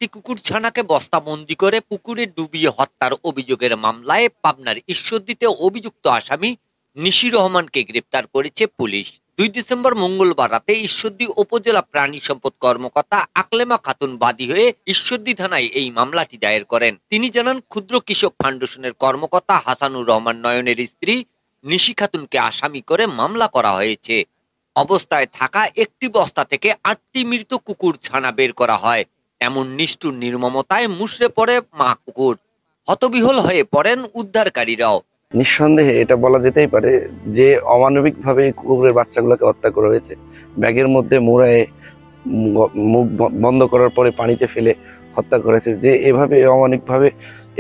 একটি কুকুরছানাকে বস্তাবন্দি করে পুকুরে ডুবিয়ে হত্যার অভিযোগের মামলায় পাবনার ঈশ্বরদীতে অভিযুক্ত আসামি নিশি রহমানকে গ্রেপ্তার করেছে পুলিশ। 2 ডিসেম্বর মঙ্গলবার রাতে ঈশ্বরদী উপজেলা প্রাণী সম্পদ কর্মকর্তা আকলেমা খাতুন বাদী হয়ে ঈশ্বরদী থানায় এই মামলাটি দায়ের করেন। তিনি জানান, ক্ষুদ্র কৃষক ফাউন্ডেশনের কর্মকর্তা হাসানুর রহমান নয়নের স্ত্রী নিশি খাতুনকে আসামি করে মামলা করা হয়েছে। অবস্থায় থাকা একটি বস্তা থেকে 8টি মৃত কুকুর ছানা বের করা হয়। এমন নিষ্ঠুর নির্মমতায় মুষড়ে পড়ে মা কুকুর। হতবিহ্বল হয়ে পড়েন উদ্ধারকারীরাও। নিঃসন্দেহে এটা বলা যেতেই পারে যে অমানবিকভাবে কুকুরের বাচ্চাগুলোকে হত্যা করা হয়েছে। ব্যাগের মধ্যে মুড়ায়ে মুখ বন্ধ করার পরে পানিতে ফেলে হত্যা করেছে। যে এভাবে অমানবিকভাবে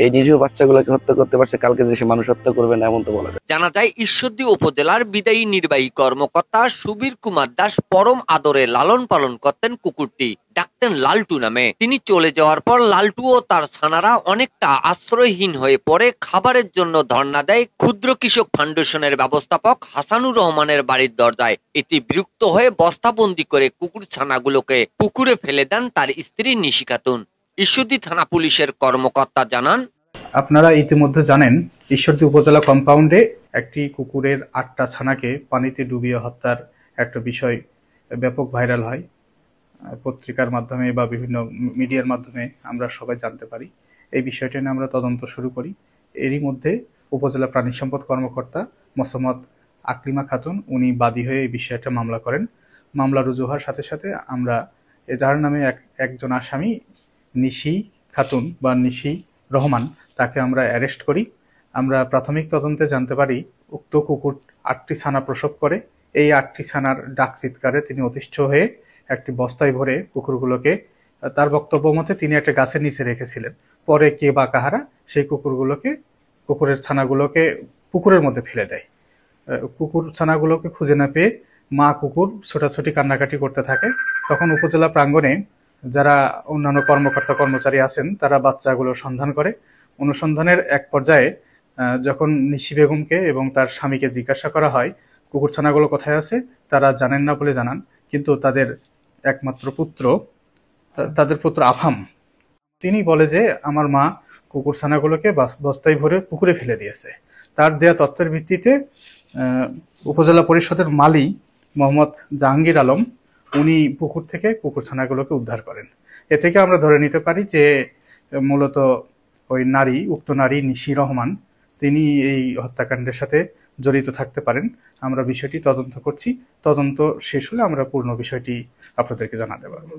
এই নিরীহ বাচ্চাগুলোকে হত্যা করতে পারছে, কালকে যে সে মানুষ হত্যা করবে না এমন তো বলা যায়। জানা যায়, ঈশ্বরদী উপজেলার বিদায়ী নির্বাহী কর্মকর্তা সুবীর কুমার দাস পরম আদরে লালন পালন করতেন কুকুরটি, ডাকতেন লালটু নামে। তিনি চলে যাওয়ার পর লালটু ও তার ছানারা অনেকটা আশ্রয়হীন হয়ে পড়ে খাবারের জন্য ধর্ণা দেয় ক্ষুদ্র কৃষক ফাউন্ডেশনের ব্যবস্থাপক হাসানুর রহমানের বাড়ির দরজায়। এতে বিরক্ত হয়ে বস্তাবন্দি করে কুকুর ছানাগুলোকে পুকুরে ফেলে দেন তার স্ত্রী নিশি খাতুন। ঈশ্বরদী থানা পুলিশের কর্মকর্তা জানান, আপনারা ইতিমধ্যে জানেন, ঈশ্বরদী উপজেলা কম্পাউন্ডে একটি কুকুরের 8টা ছানাকে পানিতে ডুবিয়ে হত্যার একটা বিষয় ব্যাপক ভাইরাল হয়। পত্রিকার মাধ্যমে বা বিভিন্ন মিডিয়ার মাধ্যমে আমরা সবাই জানতে পারি। এই বিষয়টি নিয়ে আমরা তদন্ত শুরু করি। এরই মধ্যে উপজেলা প্রাণী সম্পদ কর্মকর্তা মোসাম্মদ আকলিমা খাতুন উনি বাদী হয়ে এই বিষয়টা মামলা করেন। মামলা রুজু হওয়ার সাথে সাথে আমরা যার নামে একজন আসামি নিশি খাতুন বা নিশি রহমান, তাকে আমরা অ্যারেস্ট করি। আমরা প্রাথমিক তদন্তে জানতে পারি উক্ত কুকুর 8টি ছানা প্রসব করে। এই 8টি ছানার ডাক চিৎকারে তিনি অতিষ্ঠ হয়ে একটি বস্তায় ভরে কুকুরগুলোকে, তার বক্তব্য মতে তিনি একটা গাছের নিচে রেখেছিলেন। পরে কে বা কাহারা সেই কুকুরের ছানাগুলোকে পুকুরের মধ্যে ফেলে দেয়। কুকুর ছানাগুলোকে খুঁজে না পেয়ে মা কুকুর ছোটাছুটি কান্নাকাটি করতে থাকে। তখন উপজেলা প্রাঙ্গণে যারা অন্যান্য কর্মকর্তা কর্মচারী আছেন তারা বাচ্চাগুলো সন্ধান করে। অনুসন্ধানের এক পর্যায়ে যখন নিশি বেগমকে এবং তার স্বামীকে জিজ্ঞাসা করা হয় কুকুর ছানাগুলো কোথায় আছে, তারা জানেন না বলে জানান। কিন্তু তাদের একমাত্র পুত্র, তাদের পুত্র আফাম, তিনি বলে যে আমার মা কুকুর ছানাগুলোকে বস্তায় ভরে পুকুরে ফেলে দিয়েছে। তার দেয়া তথ্যের ভিত্তিতে উপজেলা পরিষদের মালি মোহাম্মদ জাহাঙ্গীর আলম উনি পুকুর থেকে কুকুর ছানাগুলোকে উদ্ধার করেন। এ থেকে আমরা ধরে নিতে পারি যে মূলত ওই উক্ত নারী নিশি রহমান তিনি এই হত্যাকাণ্ডের সাথে জড়িত থাকতে পারেন। আমরা বিষয়টি তদন্ত করছি। তদন্ত শেষ হলে আমরা পূর্ণ বিষয়টি আপনাদেরকে জানাতে পারবো।